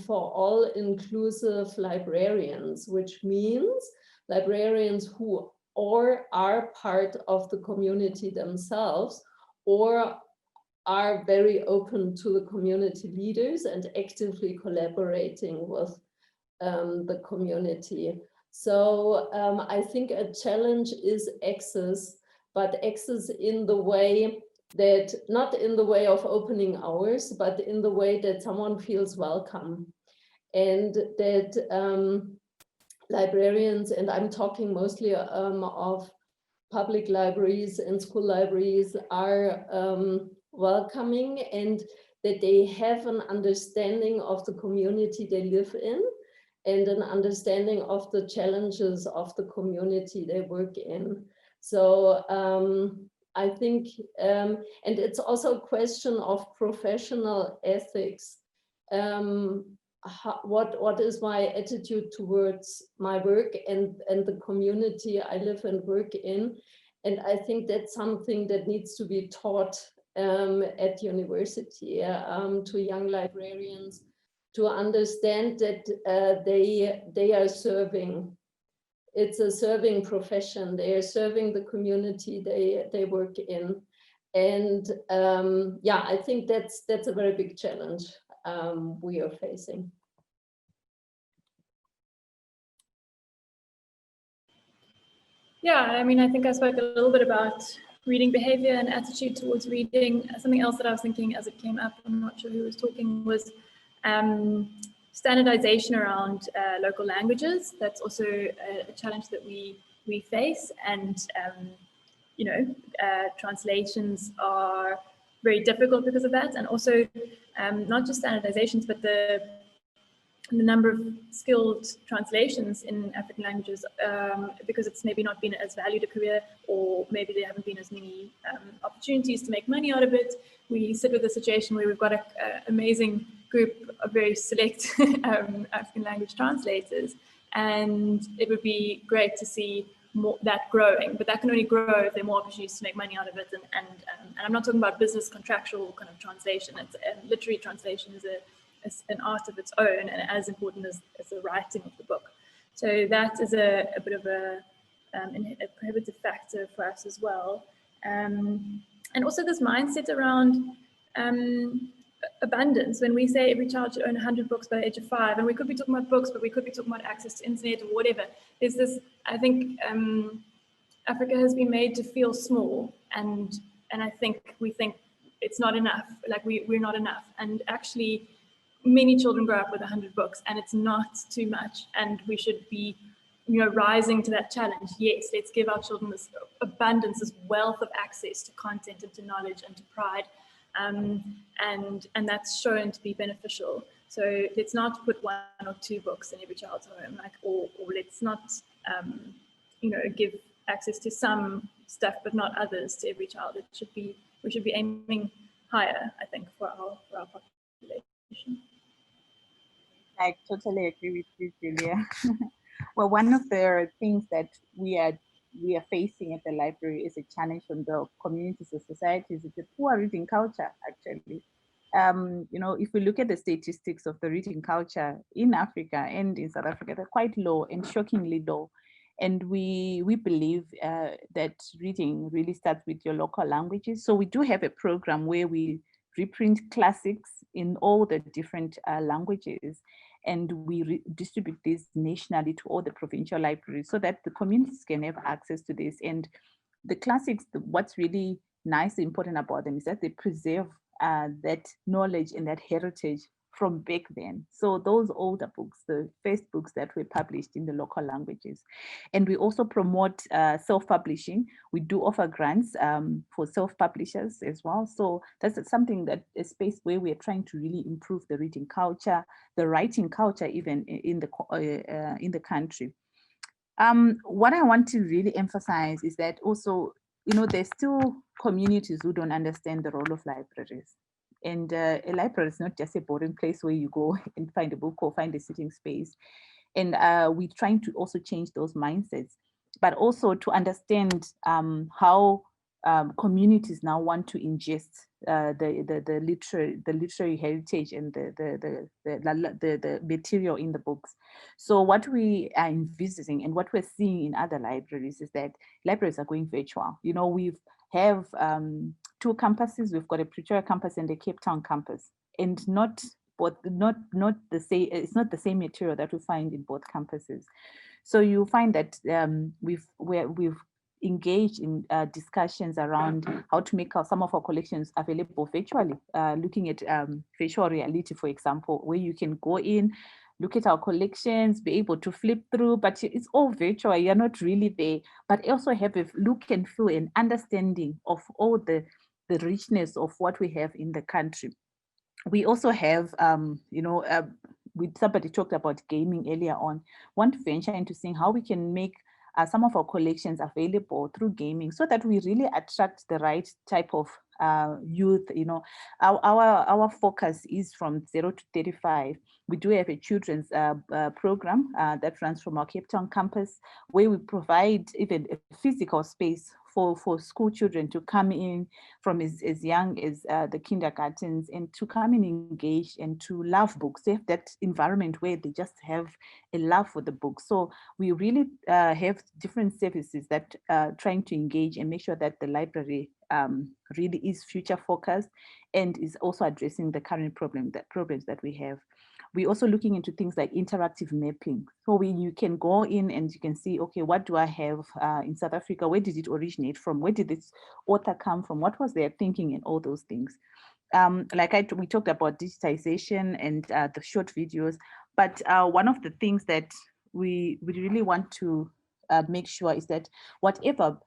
for all inclusive librarians, which means librarians who are part of the community themselves, or are very open to the community leaders and actively collaborating with the community. So I think a challenge is access, but access in the way that, not in the way of opening hours, but in the way that someone feels welcome. And that librarians, and I'm talking mostly of public libraries and school libraries, are welcoming, and that they have an understanding of the community they live in, and an understanding of the challenges of the community they work in. So I think, and it's also a question of professional ethics. What is my attitude towards my work and the community I live and work in? And I think that's something that needs to be taught at university to young librarians, to understand that they are serving. It's a serving profession. They are serving the community they work in. And yeah, I think that's a very big challenge we are facing. Yeah, I mean, I think I spoke a little bit about reading behavior and attitude towards reading. Something else that I was thinking as it came up, I'm not sure who was talking, was standardization around local languages. That's also a challenge that we face, and you know, translations are very difficult because of that, and also not just standardizations, but the the number of skilled translations in African languages, because it's maybe not been as valued a career, or maybe there haven't been as many opportunities to make money out of it. We sit with a situation where we've got an amazing group of very select African language translators, and it would be great to see more, that growing, but that can only grow if there are more opportunities to make money out of it. And I'm not talking about business contractual kind of translation. It's literary translation is an art of its own, and as important as the writing of the book. So that is a bit of a prohibitive factor for us as well. And also this mindset around abundance. When we say every child should own 100 books by the age of 5, and we could be talking about books, but we could be talking about access to internet or whatever. There's this, I think Africa has been made to feel small, and I think we think it's not enough, like we're not enough. And actually, many children grow up with 100 books, and it's not too much, and we should be, rising to that challenge. Yes, let's give our children this abundance, this wealth of access to content and to knowledge and to pride, and that's shown to be beneficial. So let's not put 1 or 2 books in every child's home, or let's not, give access to some stuff but not others to every child. We should be aiming higher, I think, for our population. I totally agree with you, Julia. Well, one of the things that we are facing at the library is a challenge from the communities and societies. It's a poor reading culture, actually. If we look at the statistics of the reading culture in Africa and in South Africa, they're quite low and shockingly low. And we believe that reading really starts with your local languages. So we do have a program where we reprint classics in all the different languages, and we distribute this nationally to all the provincial libraries so that the communities can have access to this. And the classics, what's really nice and important about them is that they preserve that knowledge and that heritage from back then. So those older books, the first books that were published in the local languages. And we also promote self-publishing. We do offer grants for self-publishers as well. So that's something that a space where we are trying to really improve the reading culture, the writing culture, even in the country. What I want to really emphasize is that also, there's still communities who don't understand the role of libraries. And a library is not just a boring place where you go and find a book or find a sitting space. And we're trying to also change those mindsets, but also to understand how communities now want to ingest the literary heritage and the material in the books. So what we are envisaging and what we're seeing in other libraries is that libraries are going virtual. We have 2 campuses. We've got a Pretoria campus and a Cape Town campus, and not the same. It's not the same material that we find in both campuses. So you find that we've engaged in discussions around how to make some of our collections available virtually, looking at virtual reality, for example, where you can go in, look at our collections, be able to flip through, but it's all virtual. You're not really there, but also have a look and feel and understanding of all the richness of what we have in the country. We also have, somebody talked about gaming earlier on, want to venture into seeing how we can make some of our collections available through gaming so that we really attract the right type of youth. Our focus is from 0 to 35. We do have a children's program that runs from our Cape Town campus, where we provide even a physical space for school children to come in from as young as the kindergartens, and to come and engage and to love books. They have that environment where they just have a love for the book. So we really have different services that are trying to engage and make sure that the library really is future focused and is also addressing the current problems that we have. We're also looking into things like interactive mapping. So you can go in and you can see, okay, what do I have in South Africa? Where did it originate from? Where did this author come from? What was their thinking and all those things? We talked about digitization and the short videos, but one of the things that we really want to make sure is that whatever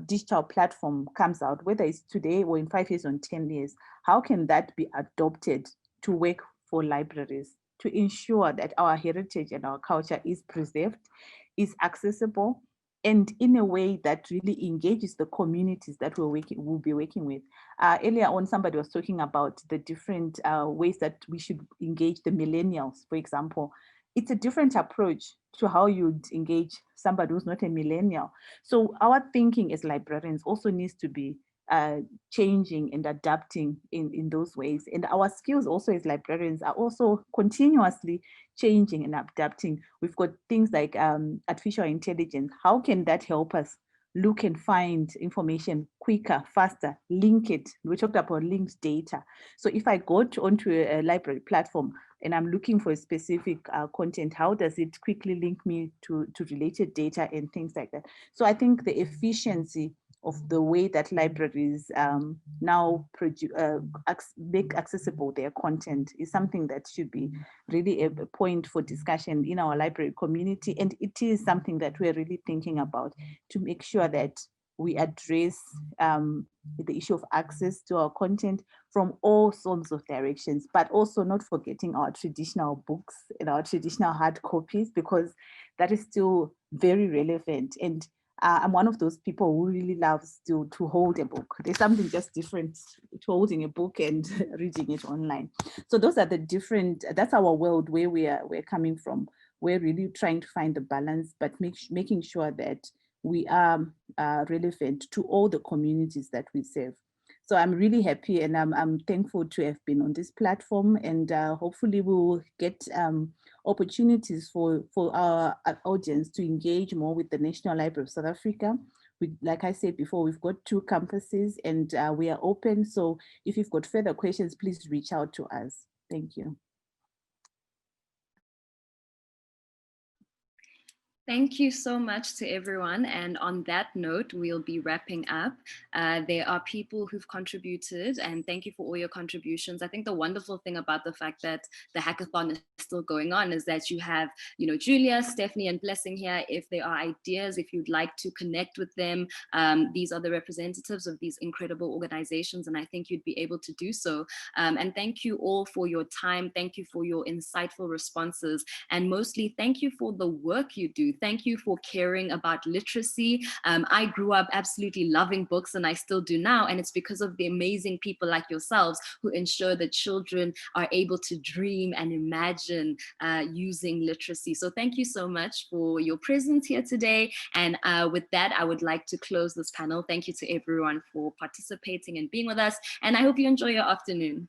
digital platform comes out, whether it's today or in 5 years or in 10 years, how can that be adopted to work for libraries? to ensure that our heritage and our culture is preserved, is accessible, and in a way that really engages the communities that we'll be working with. Earlier on, somebody was talking about the different ways that we should engage the millennials, for example. It's a different approach to how you'd engage somebody who's not a millennial. So our thinking as librarians also needs to be changing and adapting in those ways. And our skills also as librarians are also continuously changing and adapting. We've got things like artificial intelligence. How can that help us look and find information quicker, faster, link it? We talked about linked data. So if I go onto a library platform and I'm looking for a specific content, how does it quickly link me to related data and things like that? So I think the efficiency of the way that libraries now make accessible their content is something that should be really a point for discussion in our library community. And it is something that we're really thinking about to make sure that we address the issue of access to our content from all sorts of directions, but also not forgetting our traditional books and our traditional hard copies, because that is still very relevant. And I'm one of those people who really loves to hold a book. There's something just different to holding a book and reading it online. So those are the different, that's our world where we're coming from. We're really trying to find the balance, but making sure that we are relevant to all the communities that we serve. So I'm really happy and I'm thankful to have been on this platform, and hopefully we will get opportunities for our audience to engage more with the National Library of South Africa. Like I said before, we've got 2 campuses and we are open. So if you've got further questions, please reach out to us. Thank you. Thank you so much to everyone. And on that note, we'll be wrapping up. There are people who've contributed, and thank you for all your contributions. I think the wonderful thing about the fact that the hackathon is still going on is that you have, Julia, Stefanie, and Blessing here. If there are ideas, if you'd like to connect with them, these are the representatives of these incredible organizations, and I think you'd be able to do so. And thank you all for your time. Thank you for your insightful responses. And mostly, thank you for the work you do. Thank you for caring about literacy. I grew up absolutely loving books, and I still do now. And it's because of the amazing people like yourselves who ensure that children are able to dream and imagine using literacy. So thank you so much for your presence here today. And with that, I would like to close this panel. Thank you to everyone for participating and being with us. And I hope you enjoy your afternoon.